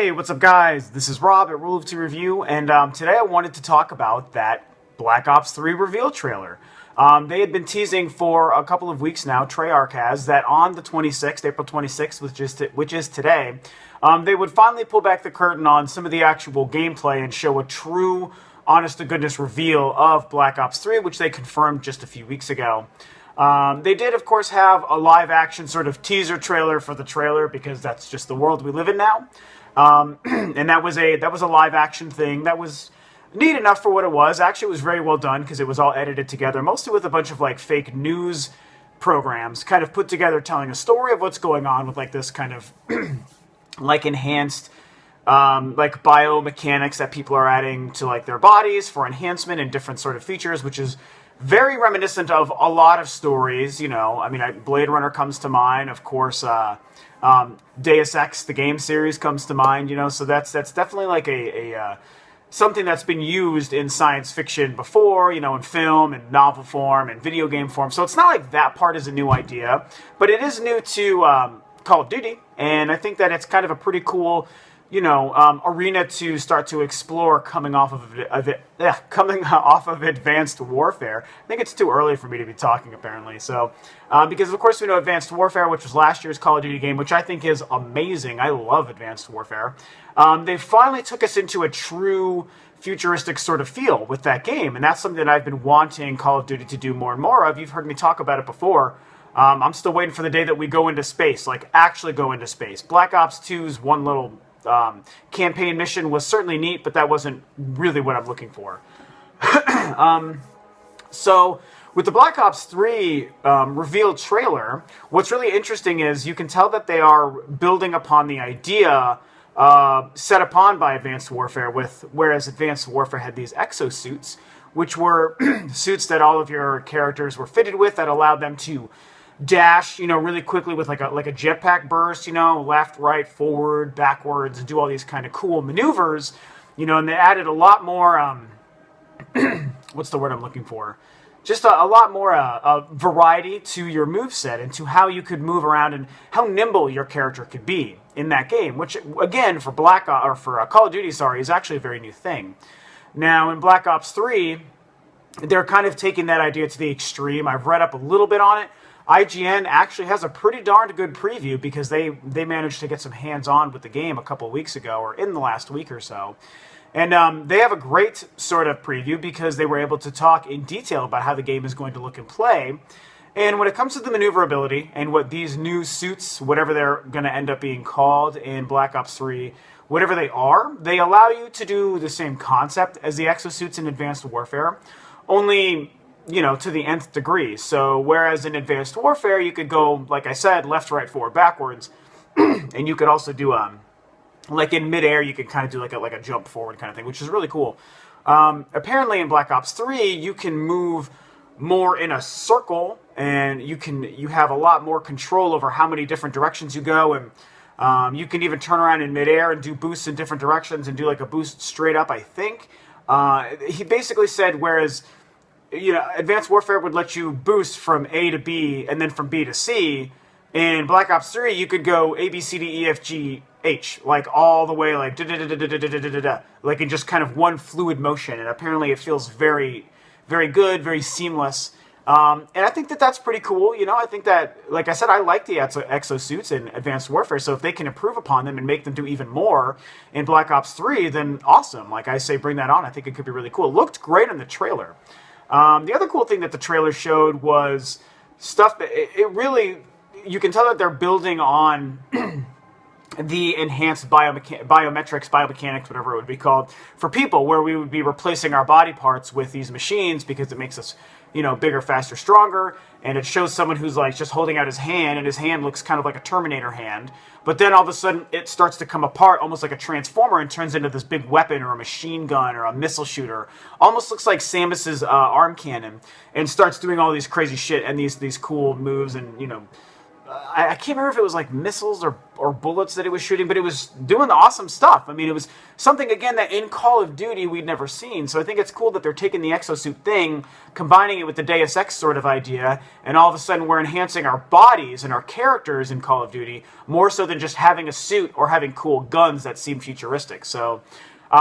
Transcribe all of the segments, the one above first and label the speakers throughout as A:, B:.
A: Hey, what's up guys? This is Rob at Rule of Two Review, and today I wanted to talk about that Black Ops 3 reveal trailer. They had been teasing for a couple of weeks now, Treyarch has, that on the 26th, April 26th, which is today, they would finally pull back the curtain on some of the actual gameplay and show a true, honest-to-goodness reveal of Black Ops 3, which they confirmed just a few weeks ago. They did, of course, have a live-action sort of teaser trailer for the trailer, because that's just the world we live in now. And that was a live-action thing that was neat enough for what it was. Actually, it was very well done, because it was all edited together, mostly with a bunch of, like, fake news programs, kind of put together telling a story of what's going on with, like, this kind of, like, enhanced, like, biomechanics that people are adding to, like, their bodies for enhancement and different sort of features, which is very reminiscent of a lot of stories, you know. I mean, Blade Runner comes to mind, of course. Deus Ex, the game series, comes to mind, you know. So that's definitely like a something that's been used in science fiction before, you know, in film and novel form and video game form. So it's not like that part is a new idea, but it is new to Call of Duty, and I think that it's kind of a pretty cool, you know, arena to start to explore coming off of Advanced Warfare. I think it's too early for me to be talking, apparently. So, because of course we know Advanced Warfare, which was last year's Call of Duty game, which I think is amazing. I love Advanced Warfare. They finally took us into a true futuristic sort of feel with that game, and that's something that I've been wanting Call of Duty to do more and more of. You've heard me talk about it before. I'm still waiting for the day that we go into space, like actually go into space. Black Ops 2's one little campaign mission was certainly neat, but that wasn't really what I'm looking for. So with the Black Ops 3 reveal trailer, what's really interesting is you can tell that they are building upon the idea set upon by Advanced Warfare, whereas Advanced Warfare had these exosuits, which were suits that all of your characters were fitted with that allowed them to dash, you know, really quickly with like a jetpack burst, you know, left, right, forward, backwards, and do all these kind of cool maneuvers, you know. And they added a lot more, what's the word I'm looking for? Just a lot more variety to your moveset and to how you could move around and how nimble your character could be in that game, which again for Call of Duty, sorry, is actually a very new thing. Now in Black Ops 3, they're kind of taking that idea to the extreme. I've read up a little bit on it. IGN actually has a pretty darned good preview because they managed to get some hands-on with the game a couple of weeks ago, or in the last week or so. And they have a great sort of preview because they were able to talk in detail about how the game is going to look and play. And when it comes to the maneuverability and what these new suits, whatever they're going to end up being called in Black Ops 3, whatever they are, they allow you to do the same concept as the exosuits in Advanced Warfare, only, you know, to the nth degree. So whereas in Advanced Warfare you could go, like I said, left, right, forward, backwards, and you could also do like in midair you could kind of do like a jump forward kind of thing, which is really cool. Apparently in Black Ops 3 you can move more in a circle, and you have a lot more control over how many different directions you go, and you can even turn around in midair and do boosts in different directions and do like a boost straight up, I think. He basically said whereas, you know, Advanced Warfare would let you boost from A to B and then from B to C. In Black Ops 3, you could go A, B, C, D, E, F, G, H, like all the way, like like in just kind of one fluid motion. And apparently it feels very, very good, very seamless. And I think that that's pretty cool. You know, I think that, like I said, I like the exosuits in Advanced Warfare. So if they can improve upon them and make them do even more in Black Ops 3, then awesome. Like I say, bring that on. I think it could be really cool. It looked great in the trailer. The other cool thing that the trailer showed was stuff that it really, you can tell that they're building on the enhanced biomechanics, whatever it would be called, for people, where we would be replacing our body parts with these machines because it makes us, you know, bigger, faster, stronger. And it shows someone who's like just holding out his hand, and his hand looks kind of like a Terminator hand. But then all of a sudden it starts to come apart almost like a transformer and turns into this big weapon or a machine gun or a missile shooter. Almost looks like Samus's arm cannon, and starts doing all these crazy shit and these cool moves and, you know, I can't remember if it was like missiles or bullets that it was shooting, but it was doing awesome stuff. I mean, it was something, again, that in Call of Duty we'd never seen. So I think it's cool that they're taking the exosuit thing, combining it with the Deus Ex sort of idea, and all of a sudden we're enhancing our bodies and our characters in Call of Duty more so than just having a suit or having cool guns that seem futuristic. So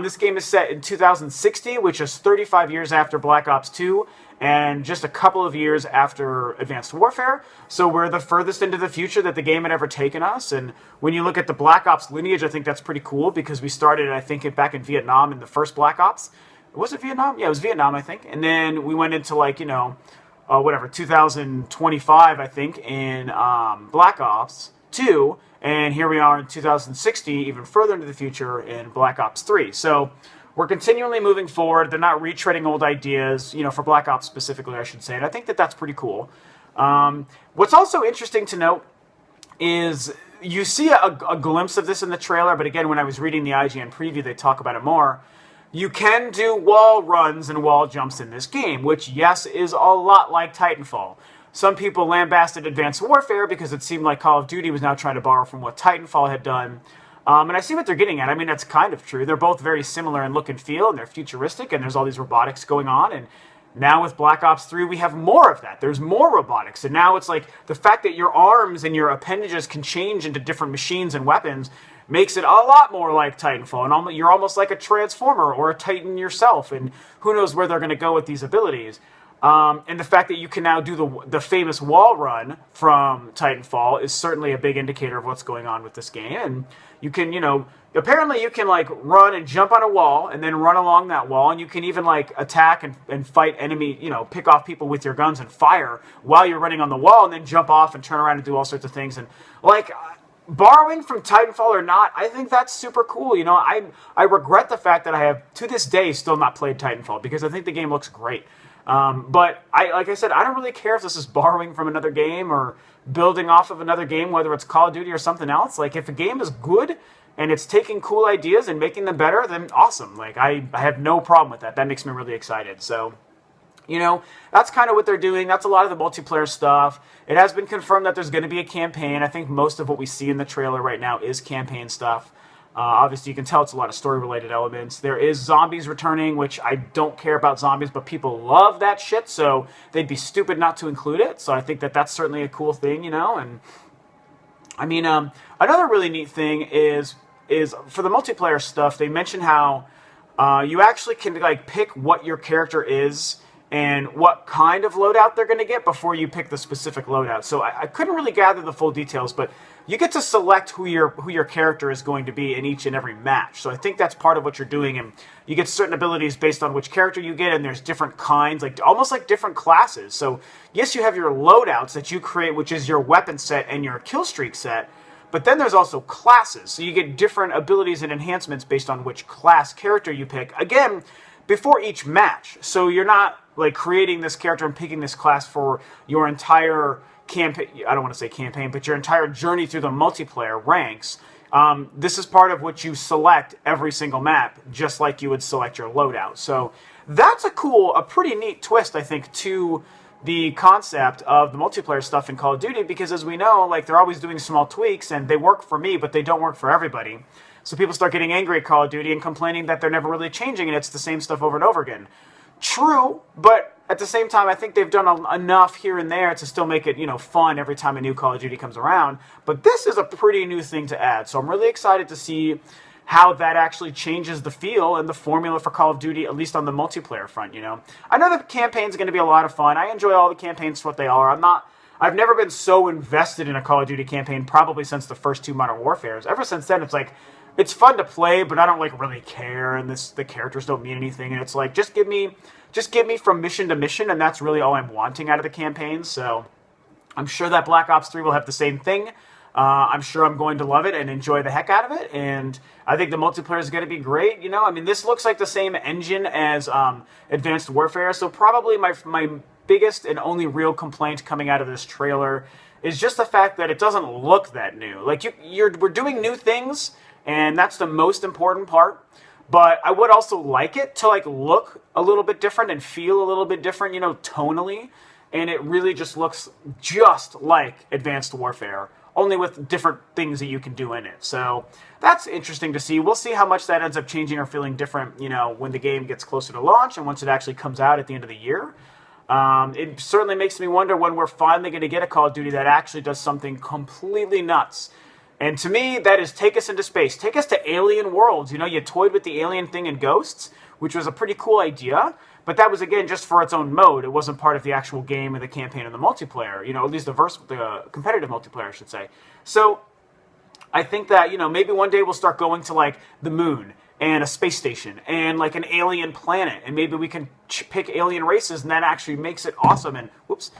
A: this game is set in 2060, which is 35 years after Black Ops 2, and just a couple of years after Advanced Warfare. So we're the furthest into the future that the game had ever taken us. And when you look at the Black Ops lineage, I think that's pretty cool, because we started, I think, back in Vietnam in the first Black Ops. Was it Vietnam? Yeah, it was Vietnam, I think. And then we went into, like, 2025, I think, in Black Ops 2. And here we are in 2060, even further into the future, in Black Ops 3. So we're continually moving forward. They're not retreading old ideas, for Black Ops specifically, I should say. And I think that that's pretty cool. What's also interesting to note is you see a glimpse of this in the trailer, but again, when I was reading the IGN preview, they talk about it more. You can do wall runs and wall jumps in this game, which, yes, is a lot like Titanfall. Some people lambasted Advanced Warfare because it seemed like Call of Duty was now trying to borrow from what Titanfall had done. And I see what they're getting at. I mean, that's kind of true. They're both very similar in look and feel, and they're futuristic, and there's all these robotics going on. And now with Black Ops 3, we have more of that. There's more robotics. And now it's like the fact that your arms and your appendages can change into different machines and weapons makes it a lot more like Titanfall. And you're almost like a Transformer or a Titan yourself. And who knows where they're going to go with these abilities. And the fact that you can now do the famous wall run from Titanfall is certainly a big indicator of what's going on with this game. And you can, apparently you can, like, run and jump on a wall and then run along that wall. And you can even, like, attack and fight enemy, pick off people with your guns and fire while you're running on the wall, and then jump off and turn around and do all sorts of things. And, like, borrowing from Titanfall or not, I think that's super cool. I regret the fact that I have, to this day, still not played Titanfall, because I think the game looks great. But like I said, I don't really care if this is borrowing from another game or building off of another game, whether it's Call of Duty or something else. Like, if a game is good and it's taking cool ideas and making them better, then awesome. Like, I have no problem with that. That makes me really excited. So, that's kind of what they're doing. That's a lot of the multiplayer stuff. It has been confirmed that there's going to be a campaign. I think most of what we see in the trailer right now is campaign stuff. Obviously, you can tell it's a lot of story-related elements. There is zombies returning, which I don't care about zombies, but people love that shit, so they'd be stupid not to include it. So I think that that's certainly a cool thing, And I mean, another really neat thing is for the multiplayer stuff, they mentioned how you actually can, like, pick what your character is and what kind of loadout they're going to get before you pick the specific loadout. So I couldn't really gather the full details, but you get to select who your character is going to be in each and every match. So I think that's part of what you're doing, and you get certain abilities based on which character you get, and there's different kinds, like almost like different classes. So yes, you have your loadouts that you create, which is your weapon set and your kill streak set, but then there's also classes. So you get different abilities and enhancements based on which class character you pick. Again, before each match. So you're not, like, creating this character and picking this class for your entire campaign. I don't want to say campaign, but your entire journey through the multiplayer ranks. This is part of what you select every single map, just like you would select your loadout. So that's a pretty neat twist, I think, to the concept of the multiplayer stuff in Call of Duty, because as we know, like, they're always doing small tweaks, and they work for me, but they don't work for everybody. So people start getting angry at Call of Duty and complaining that they're never really changing, and it's the same stuff over and over again. True, but at the same time, I think they've done enough here and there to still make it, fun every time a new Call of Duty comes around. But this is a pretty new thing to add, so I'm really excited to see how that actually changes the feel and the formula for Call of Duty, at least on the multiplayer front, I know the campaign's going to be a lot of fun. I enjoy all the campaigns for what they are. I've never been so invested in a Call of Duty campaign probably since the first two Modern Warfares. Ever since then, it's like, it's fun to play, but I don't, like, really care, and the characters don't mean anything, and it's like, just give me from mission to mission, and that's really all I'm wanting out of the campaign. So I'm sure that Black Ops 3 will have the same thing. I'm sure I'm going to love it and enjoy the heck out of it, and I think the multiplayer is going to be great. I mean, this looks like the same engine as Advanced Warfare, so probably my biggest and only real complaint coming out of this trailer is just the fact that it doesn't look that new. Like, we're doing new things, and that's the most important part. But I would also like it to, like, look a little bit different and feel a little bit different, tonally. and it really just looks just like Advanced Warfare, only with different things that you can do in it. So that's interesting to see. We'll see how much that ends up changing or feeling different, you know, when the game gets closer to launch and once it actually comes out at the end of the year. It certainly makes me wonder when we're finally going to get a Call of Duty that actually does something completely nuts. And to me, that is take us into space. Take us to alien worlds. You know, you toyed with the alien thing in Ghosts, which was a pretty cool idea. But that was, again, just for its own mode. It wasn't part of the actual game or the campaign or the multiplayer. You know, at least the competitive multiplayer, I should say. So I think that, you know, maybe one day we'll start going to, like, the moon and a space station and, like, an alien planet. And maybe we can pick alien races, and that actually makes it awesome. And, whoops.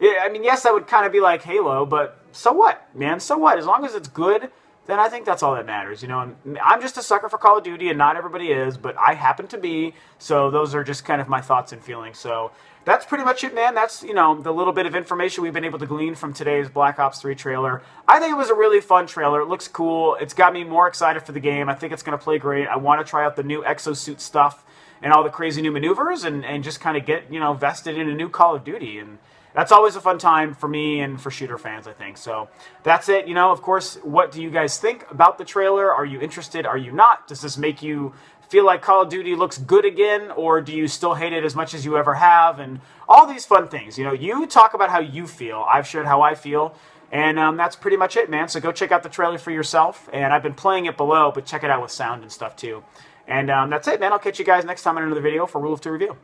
A: Yeah, I mean, yes, that would kind of be like Halo, but so what, man? So what? As long as it's good, then I think that's all that matters, you know. And I'm just a sucker for Call of Duty, and not everybody is, but I happen to be. So those are just kind of my thoughts and feelings. So that's pretty much it, man. That's, you know, the little bit of information we've been able to glean from today's Black Ops 3 trailer. I think it was a really fun trailer. It looks cool. It's got me more excited for the game. I think it's going to play great. I want to try out the new exosuit stuff and all the crazy new maneuvers and just kind of get, you know, vested in a new Call of Duty. And that's always a fun time for me and for shooter fans, I think. So that's it. You know, of course, what do you guys think about the trailer? Are you interested? Are you not? Does this make you feel like Call of Duty looks good again? Or do you still hate it as much as you ever have? And all these fun things. You know, you talk about how you feel. I've shared how I feel. And that's pretty much it, man. So go check out the trailer for yourself. And I've been playing it below, but check it out with sound and stuff too. And that's it, man. I'll catch you guys next time in another video for Rule of Two Review.